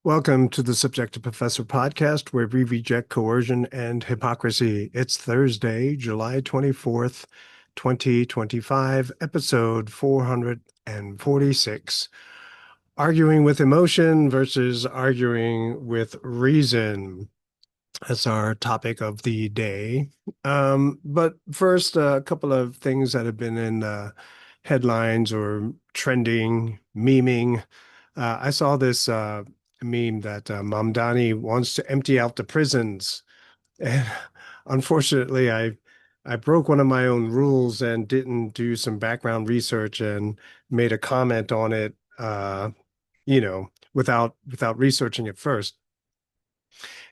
Welcome to the Subjective Professor podcast, where we reject coercion and hypocrisy. It's Thursday, July 24th, 2025, episode 446. Arguing with emotion versus arguing with reason. That's our topic of the day. But first, a couple of things that have been in headlines or trending, memeing. I saw this meme that Mamdani wants to empty out the prisons. And unfortunately, I broke one of my own rules and didn't do some background research and made a comment on it, without researching it first.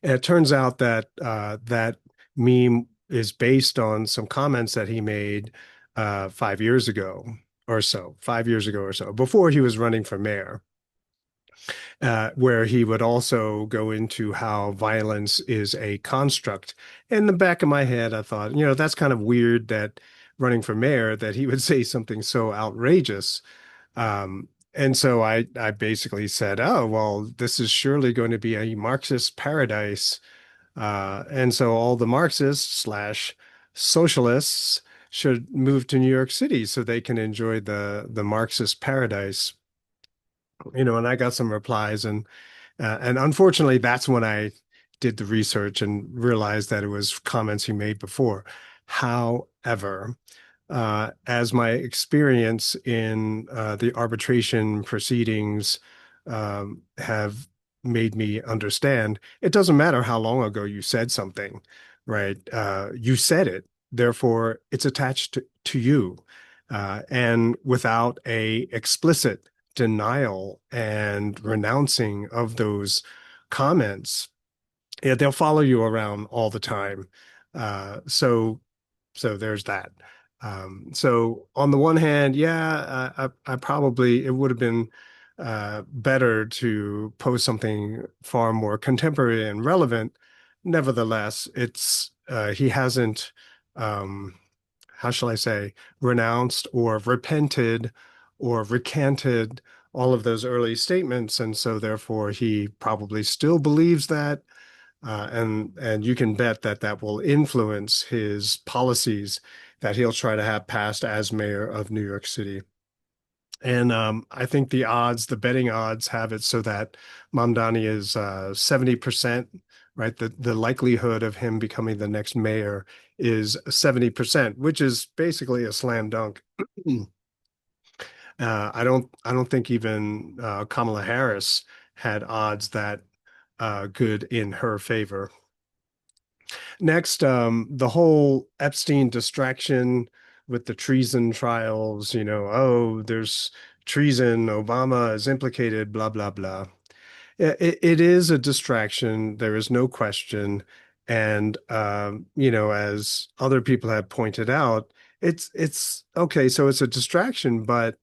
And it turns out that that meme is based on some comments that he made 5 years ago or so, 5 years ago or so, before he was running for mayor, where he would also go into how violence is a construct. In the back of my head, I thought, that's kind of weird that running for mayor, that he would say something so outrageous. And so I basically said, oh, well, this is surely going to be a Marxist paradise. And so all the Marxists slash socialists should move to New York City so they can enjoy the Marxist paradise. And I got some replies, and unfortunately, that's when I did the research and realized that it was comments he made before. However, as my experience in the arbitration proceedings have made me understand, it doesn't matter how long ago you said something, right? You said it, therefore it's attached to you. And without a explicit denial and renouncing of those comments, yeah, they'll follow you around all the time. So there's that. So on the one hand, yeah, I probably it would have been better to post something far more contemporary and relevant. Nevertheless, it's he hasn't, um, how shall I say, renounced or repented or recanted all of those early statements, and so therefore he probably still believes that. And you can bet that that will influence his policies that he'll try to have passed as mayor of New York City. And I think the betting odds have it so that Mamdani is 70%, right? The likelihood of him becoming the next mayor is 70%, which is basically a slam dunk. I don't think even Kamala Harris had odds that good in her favor. Next, the whole Epstein distraction with the treason trials, oh, there's treason, Obama is implicated, blah, blah, blah. It is a distraction. There is no question. And, as other people have pointed out, it's okay. So it's a distraction, but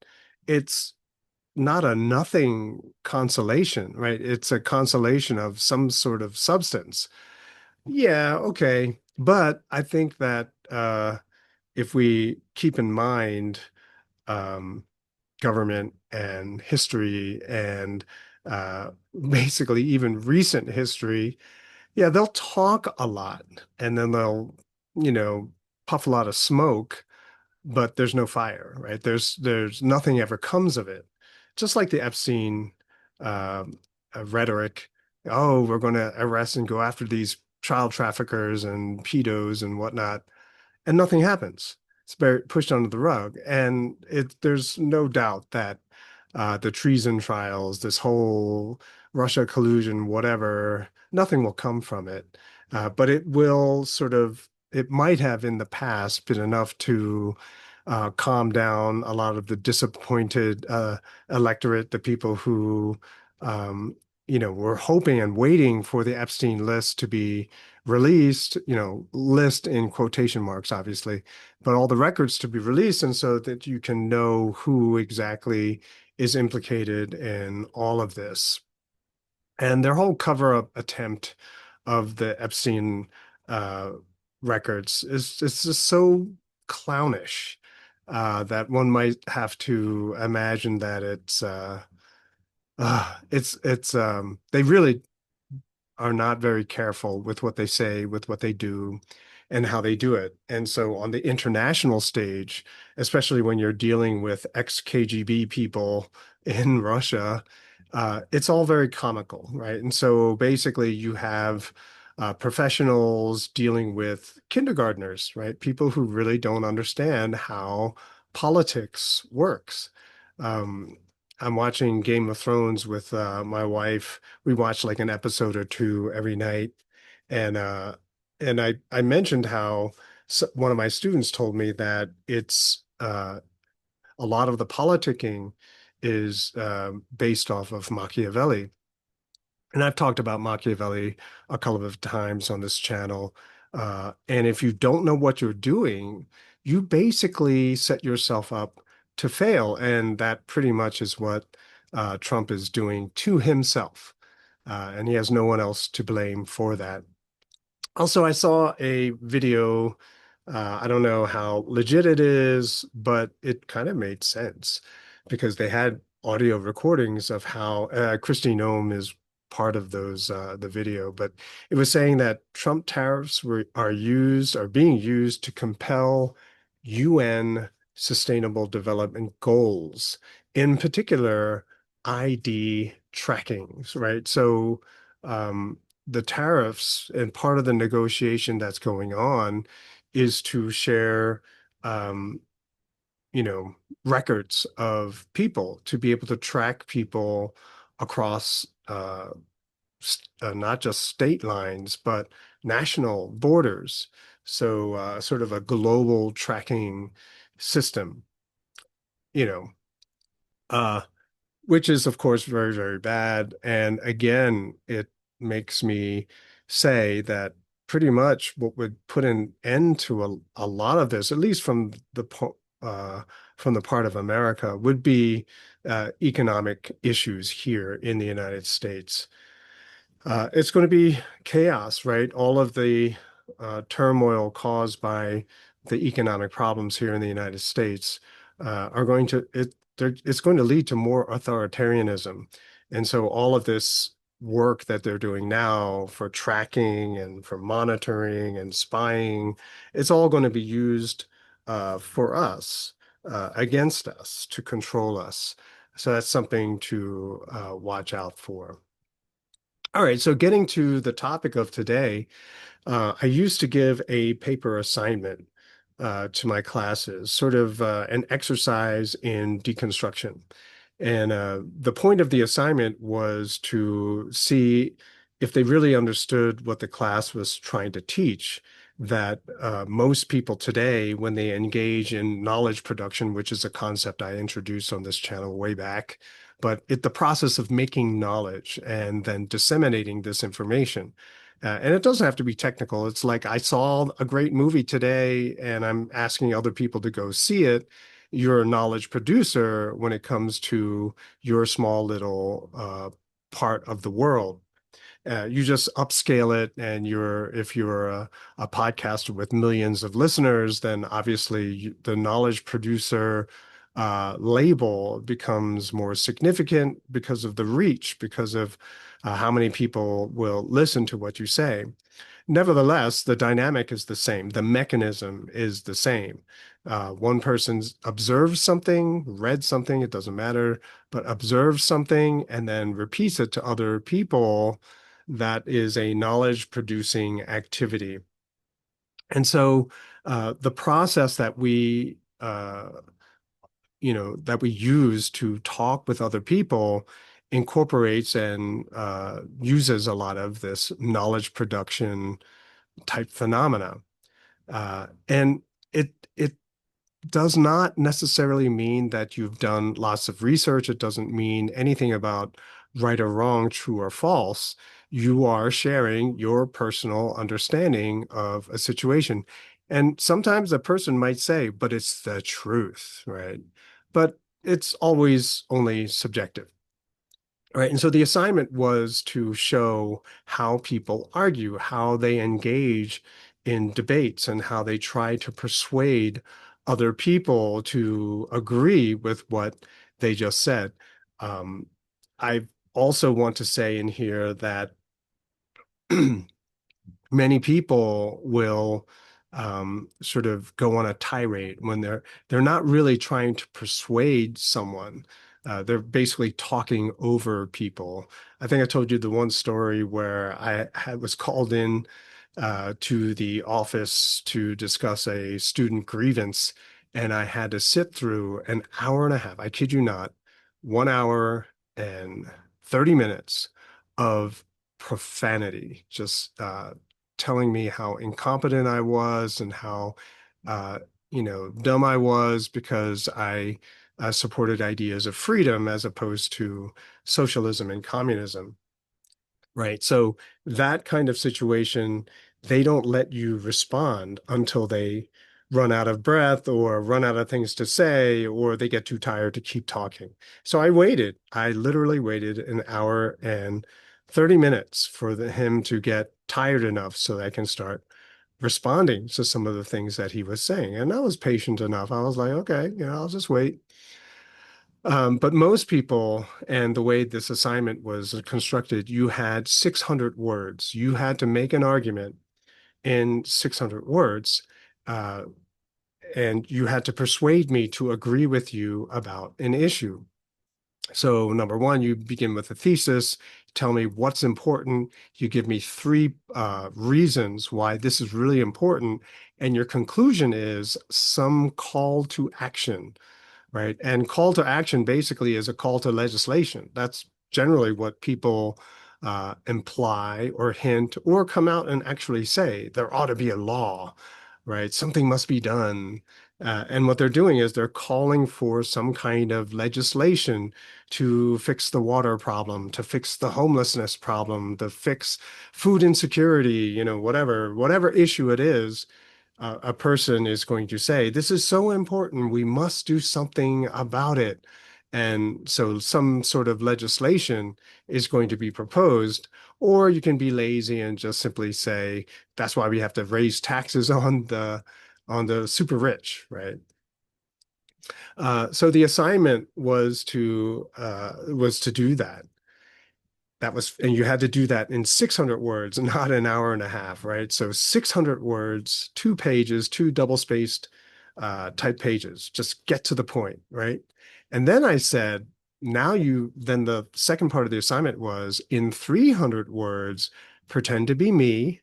it's not a nothing consolation, right? It's a consolation of some sort of substance. Yeah, okay. But I think that if we keep in mind um, government and history and basically even recent history, yeah, they'll talk a lot and then they'll, you know, puff a lot of smoke, but there's no fire, right? There's nothing ever comes of it. Just like the Epstein um, rhetoric. Oh, we're going to arrest and go after these child traffickers and pedos and whatnot, and nothing happens. It's pushed under the rug, and there's no doubt that the treason trials, this whole Russia collusion, whatever, nothing will come from it. But it will it might have in the past been enough to calm down a lot of the disappointed electorate, the people who, um, were hoping and waiting for the Epstein list to be released, list in quotation marks, obviously, but all the records to be released, and so that you can know who exactly is implicated in all of this. And their whole cover-up attempt of the Epstein uh, records is it's just so clownish that one might have to imagine that it's they really are not very careful with what they say, with what they do, and how they do it. And so on the international stage, especially when you're dealing with ex-KGB people in Russia, it's all very comical, right? And so basically you have professionals dealing with kindergartners, right? People who really don't understand how politics works. Um, I'm watching Game of Thrones with my wife. We watch like an episode or two every night, and I mentioned how one of my students told me that it's a lot of the politicking is based off of Machiavelli. And I've talked about Machiavelli a couple of times on this channel. And if you don't know what you're doing, you basically set yourself up to fail. And that pretty much is what Trump is doing to himself. And he has no one else to blame for that. Also, I saw a video. I don't know how legit it is, but it kind of made sense because they had audio recordings of how Christy Nome is part of those the video, but it was saying that Trump tariffs are being used to compel UN Sustainable Development Goals, in particular ID trackings, right? So the tariffs and part of the negotiation that's going on is to share, um, you know, records of people to be able to track people across not just state lines, but national borders. So, sort of a global tracking system, you know. Uh, which is, of course, very, very bad. And again, it makes me say that pretty much what would put an end to a lot of this, at least uh, from the part of America, would be economic issues here in the United States. It's going to be chaos, right? All of the turmoil caused by the economic problems here in the United States are going to it's going to lead to more authoritarianism. And so all of this work that they're doing now for tracking and for monitoring and spying, it's all going to be used for us, against us, to control us. So that's something to watch out for. All right, so getting to the topic of today, I used to give a paper assignment to my classes, sort of an exercise in deconstruction. And the point of the assignment was to see if they really understood what the class was trying to teach. That most people today, when they engage in knowledge production, which is a concept I introduced on this channel way back, but the process of making knowledge and then disseminating this information. And it doesn't have to be technical. It's like I saw a great movie today and I'm asking other people to go see it. You're a knowledge producer when it comes to your small little part of the world. You just upscale it, and if you're a podcaster with millions of listeners, then obviously the knowledge producer label becomes more significant because of the reach, because of how many people will listen to what you say. Nevertheless, the dynamic is the same. The mechanism is the same. One person observes something, read something, it doesn't matter, but observes something and then repeats it to other people. That is a knowledge producing activity. And so the process that that we use to talk with other people incorporates and uses a lot of this knowledge production type phenomena. And it does not necessarily mean that you've done lots of research. It doesn't mean anything about right or wrong, true or false. You are sharing your personal understanding of a situation. And sometimes a person might say, but it's the truth, right? But it's always only subjective. Right. And so the assignment was to show how people argue, how they engage in debates, and how they try to persuade other people to agree with what they just said. Um, I also want to say in here that many people will sort of go on a tirade when they're not really trying to persuade someone. They're basically talking over people. I think I told you the one story where was called in to the office to discuss a student grievance, and I had to sit through an hour and a half. I kid you not, 1 hour and 30 minutes of profanity, just telling me how incompetent I was and how uh, dumb I was because I supported ideas of freedom as opposed to socialism and communism. Right. So that kind of situation, they don't let you respond until they run out of breath or run out of things to say, or they get too tired to keep talking. So I waited. I literally waited an hour and 30 minutes for him to get tired enough so that I can start responding to some of the things that he was saying. And I was patient enough. I was like, okay, I'll just wait. But most people, and the way this assignment was constructed, you had 600 words. You had to make an argument in 600 words, uh, and you had to persuade me to agree with you about an issue. So, number one, you begin with a thesis, tell me what's important. You give me three reasons why this is really important. And your conclusion is some call to action, right? And call to action basically is a call to legislation. That's generally what people imply or hint or come out and actually say. There ought to be a law, right? Something must be done. And what they're doing is they're calling for some kind of legislation to fix the water problem, to fix the homelessness problem, to fix food insecurity, whatever issue it is. A person is going to say, this is so important, we must do something about it. And so some sort of legislation is going to be proposed, or you can be lazy and just simply say, that's why we have to raise taxes on the super rich, right? So the assignment was to do that. And you had to do that in 600 words, not an hour and a half, right? So 600 words, 2 pages, two double-spaced type pages. Just get to the point, right? And then I said, then the second part of the assignment was in 300 words, pretend to be me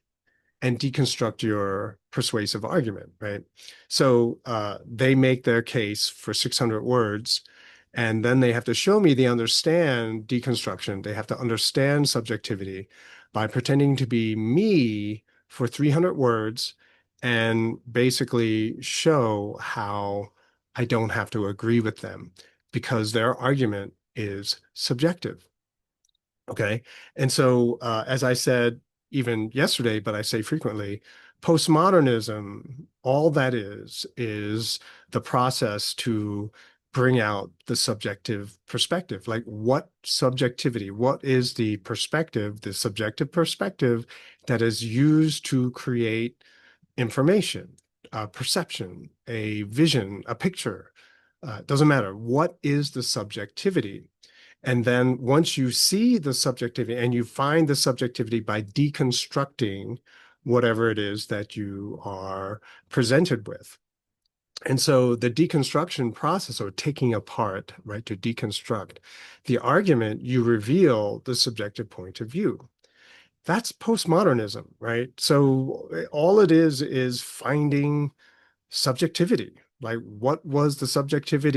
and deconstruct your persuasive argument, right? So they make their case for 600 words, and then they have to show me they understand deconstruction. They have to understand subjectivity by pretending to be me for 300 words and basically show how I don't have to agree with them because their argument is subjective. Okay. And so, as I said even yesterday, but I say frequently, postmodernism, all that is the process to bring out the subjective perspective. Like, what subjectivity, what is the perspective, the subjective perspective that is used to create information, perception, a vision, a picture? Doesn't matter. What is the subjectivity? And then once you see the subjectivity and you find the subjectivity by deconstructing whatever it is that you are presented with. And so the deconstruction process, or taking apart, right, to deconstruct the argument, you reveal the subjective point of view. That's postmodernism, right? So all it is finding subjectivity. Like, what was the subjective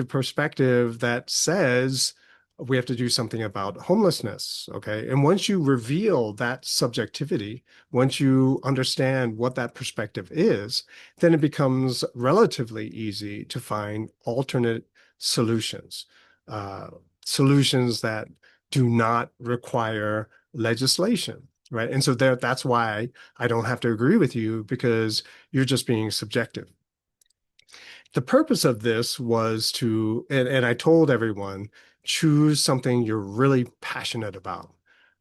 perspective that says we have to do something about homelessness? Okay. And once you reveal that subjectivity, once you understand what that perspective is, then it becomes relatively easy to find alternate solutions, uh, solutions that do not require legislation. Right. And so that's why I don't have to agree with you, because you're just being subjective. The purpose of this was and I told everyone, choose something you're really passionate about,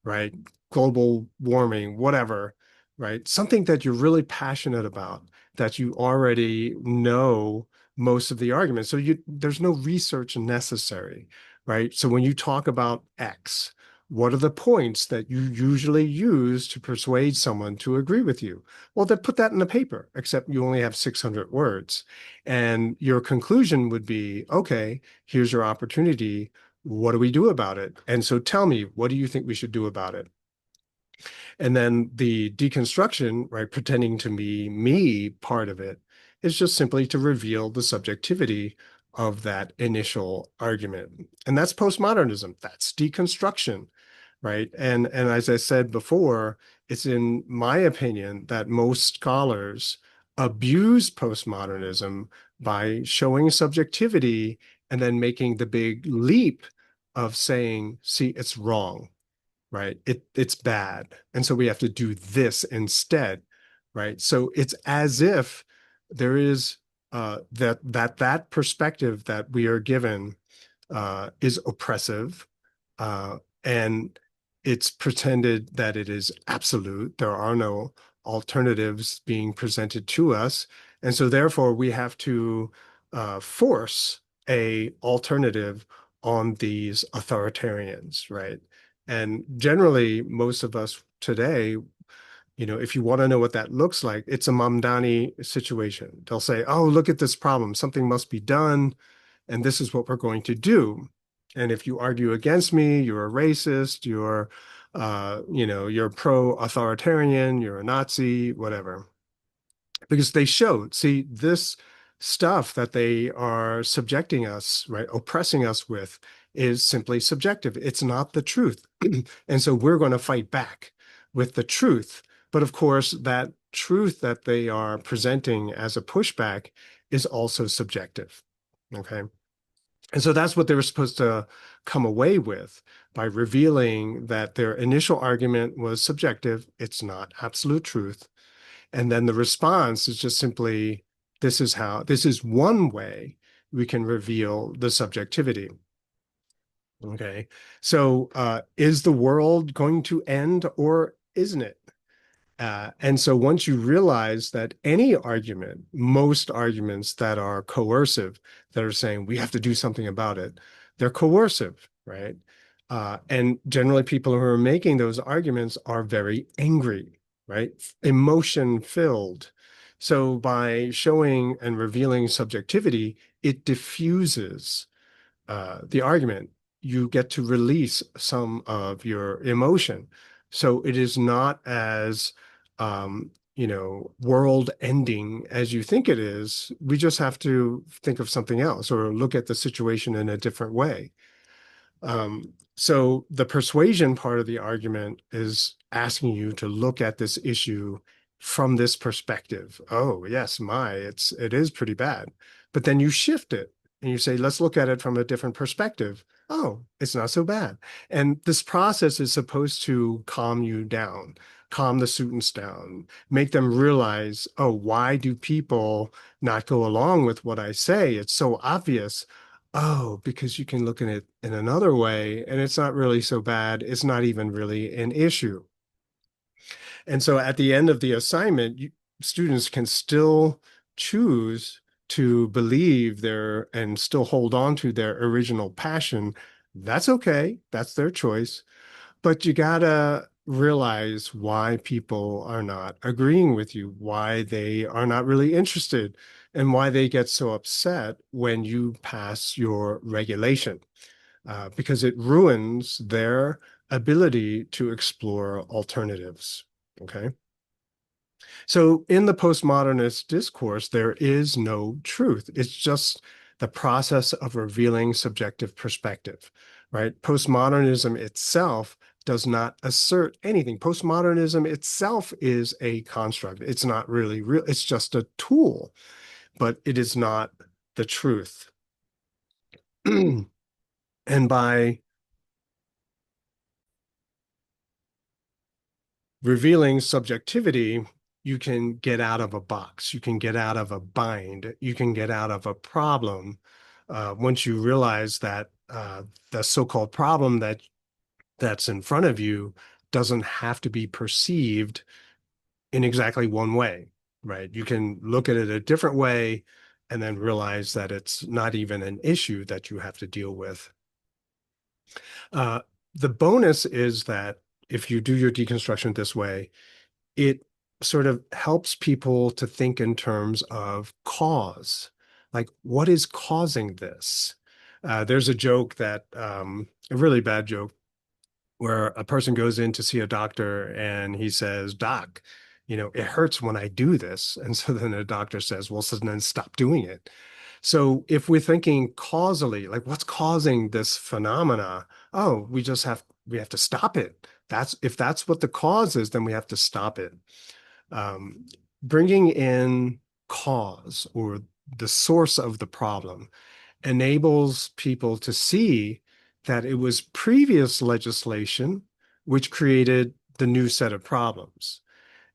right? Global warming, whatever, right? Something that you're really passionate about, that you already know most of the arguments. So there's no research necessary, right? So when you talk about X, what are the points that you usually use to persuade someone to agree with you? Well, then put that in the paper, except you only have 600 words. And your conclusion would be, okay, here's your opportunity. What do we do about it? And so tell me, what do you think we should do about it? And then the deconstruction, right, pretending to be me part of it is just simply to reveal the subjectivity of that initial argument. And that's postmodernism. That's deconstruction, right? And as I said before, it's in my opinion that most scholars abuse postmodernism by showing subjectivity and then making the big leap of saying, see, it's wrong, right? It's bad. And so we have to do this instead, right? So it's as if there is that perspective that we are given is oppressive, and it's pretended that it is absolute. There are no alternatives being presented to us, and so therefore we have to force a alternative on these authoritarians, right? And generally, most of us today, if you want to know what that looks like, it's a Mamdani situation. They'll say, oh, look at this problem. Something must be done, and this is what we're going to do. And if you argue against me, you're a racist, you're pro-authoritarian, you're a Nazi, whatever. Because they showed, see, this stuff that they are subjecting us, right, oppressing us with is simply subjective. It's not the truth. And so we're going to fight back with the truth. But of course, that truth that they are presenting as a pushback is also subjective. Okay. And so that's what they were supposed to come away with by revealing that their initial argument was subjective. It's not absolute truth. And then the response is just simply, this is one way we can reveal the subjectivity. Okay. So is the world going to end or isn't it? And so once you realize that any argument, most arguments that are coercive, that are saying we have to do something about it, they're coercive, right? And generally people who are making those arguments are very angry, right? Emotion filled. So by showing and revealing subjectivity, it diffuses the argument. You get to release some of your emotion. So it is not as world ending as you think it is. We just have to think of something else or look at the situation in a different way. So the persuasion part of the argument is asking you to look at this issue from this perspective. Oh, yes, it is pretty bad. But then you shift it and you say, let's look at it from a different perspective. Oh, it's not so bad. And this process is supposed to calm you down, calm the students down, make them realize, oh, why do people not go along with what I say? It's so obvious. Oh, because you can look at it in another way, and it's not really so bad. It's not even really an issue. And so at the end of the assignment, students can still choose to believe and still hold on to their original passion. That's okay. That's their choice. But you gotta realize why people are not agreeing with you, why they are not really interested, and why they get so upset when you pass your regulation, because it ruins their ability to explore alternatives. Okay. So in the postmodernist discourse, there is no truth. It's just the process of revealing subjective perspective, right? Postmodernism itself does not assert anything. Postmodernism itself is a construct. It's not really real. It's just a tool, but it is not the truth. And by revealing subjectivity, you can get out of a box, you can get out of a bind, you can get out of a problem once you realize that the so-called problem that's in front of you doesn't have to be perceived in exactly one way, right? You can look at it a different way and then realize that it's not even an issue that you have to deal with. Uh, the bonus is that if you do your deconstruction this way, it sort of helps people to think in terms of cause. Like, what is causing this? There's a joke that, a really bad joke, where a person goes in to see a doctor and he says, Doc, it hurts when I do this. And so then the doctor says, well, so then stop doing it. So if we're thinking causally, like what's causing this phenomena? Oh, we have to stop it. That's if that's what the cause is, then we have to stop it. Um, Bringing in cause or the source of the problem enables people to see that it was previous legislation which created the new set of problems.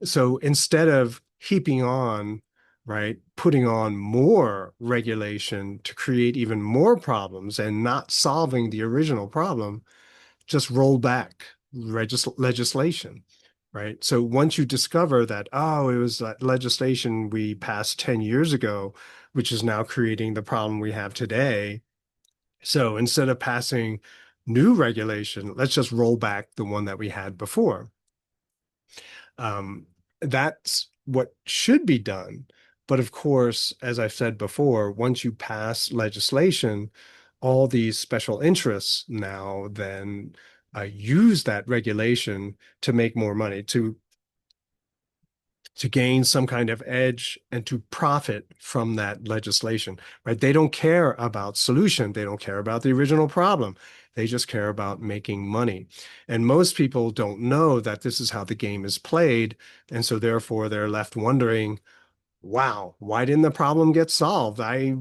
So instead of heaping on, right, putting on more regulation to create even more problems and not solving the original problem, just roll back legislation, right? So once you discover that, oh, it was that legislation we passed 10 years ago, which is now creating the problem we have today. So instead of passing new regulation, let's just roll back the one that we had before. Um, that's what should be done. But of course, as I've said before, once you pass legislation, all these special interests now then use that regulation to make more money, to gain some kind of edge and to profit from that legislation, right? They don't care about solution. They don't care about the original problem. They just care about making money. And most people don't know that this is how the game is played. And so therefore they're left wondering, wow, why didn't the problem get solved? I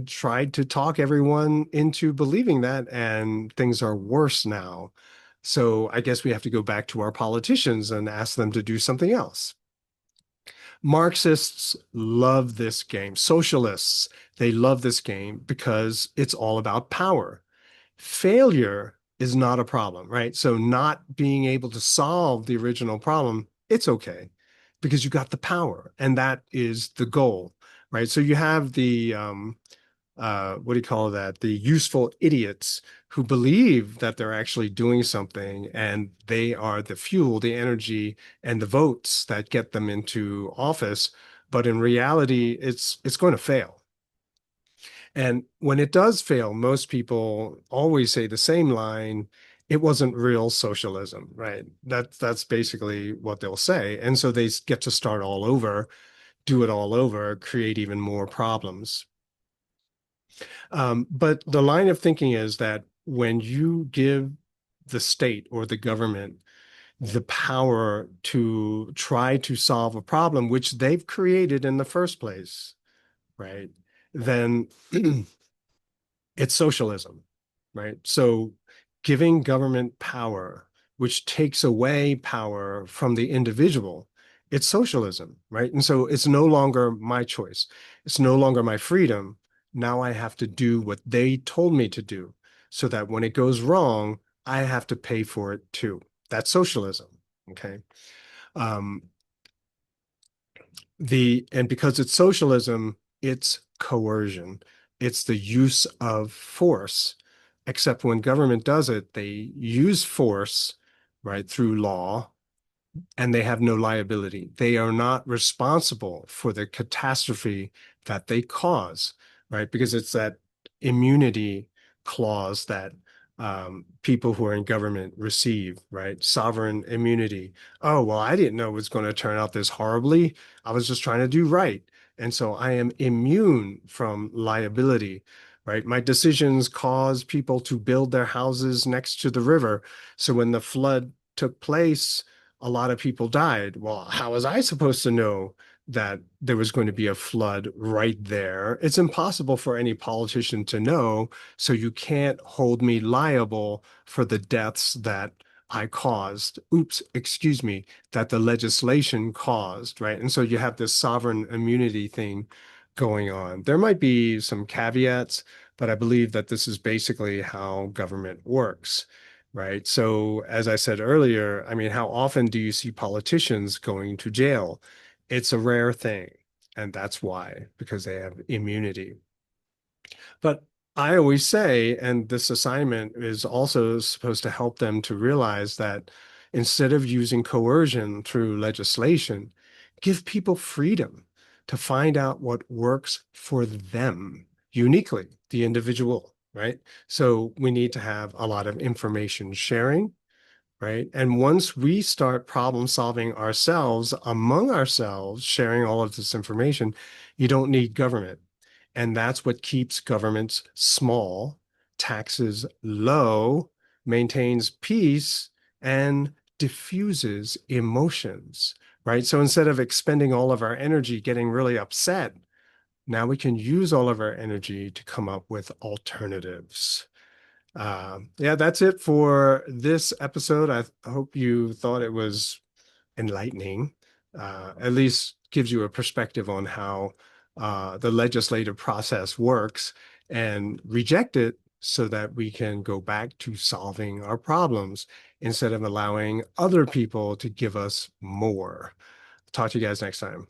tried to talk everyone into believing that, and things are worse now. So I guess we have to go back to our politicians and ask them to do something else. Marxists love this game. Socialists, they love this game because it's all about power. Failure is not a problem, right? So not being able to solve the original problem, it's okay because you got the power, and that is the goal, right? So you have the what do you call that? The useful idiots who believe that they're actually doing something and they are the fuel, the energy, and the votes that get them into office. But in reality, it's going to fail. And when it does fail, most people always say the same line, it wasn't real socialism, right? That's basically what they'll say. And so they get to start all over, do it all over, create even more problems. But the line of thinking is that when you give the state or the government the power to try to solve a problem which they've created in the first place, right? Then it's socialism, right? So giving government power, which takes away power from the individual, it's socialism, right? And so it's no longer my choice. It's no longer my freedom. Now I have to do what they told me to do so that when it goes wrong, I have to pay for it too. That's socialism, okay? Um, and because it's socialism, it's coercion. It's the use of force. Except when government does it, they use force, right, through law, and they have no liability. They are not responsible for the catastrophe that they cause, right? Because it's that immunity clause that people who are in government receive, right? Sovereign immunity. Oh, well, I didn't know it was going to turn out this horribly. I was just trying to do right. And so I am immune from liability, right? My decisions cause people to build their houses next to the river. So when the flood took place, a lot of people died. Well, how was I supposed to know that there was going to be a flood right there? It's impossible for any politician to know, so you can't hold me liable for the deaths that I caused. Oops, excuse me, that the legislation caused, right? And so you have this sovereign immunity thing going on. There might be some caveats, but I believe that this is basically how government works. Right. So, as I said earlier, I mean, how often do you see politicians going to jail? It's a rare thing. And that's why, because they have immunity. But I always say, and this assignment is also supposed to help them to realize that instead of using coercion through legislation, give people freedom to find out what works for them uniquely, the individual, right? So we need to have a lot of information sharing, right? And once we start problem solving ourselves among ourselves, sharing all of this information, you don't need government. And that's what keeps governments small, taxes low, maintains peace, and diffuses emotions, right? So instead of expending all of our energy getting really upset, now we can use all of our energy to come up with alternatives. Yeah, that's it for this episode. I hope you thought it was enlightening, at least gives you a perspective on how the legislative process works, and reject it so that we can go back to solving our problems instead of allowing other people to give us more. Talk to you guys next time.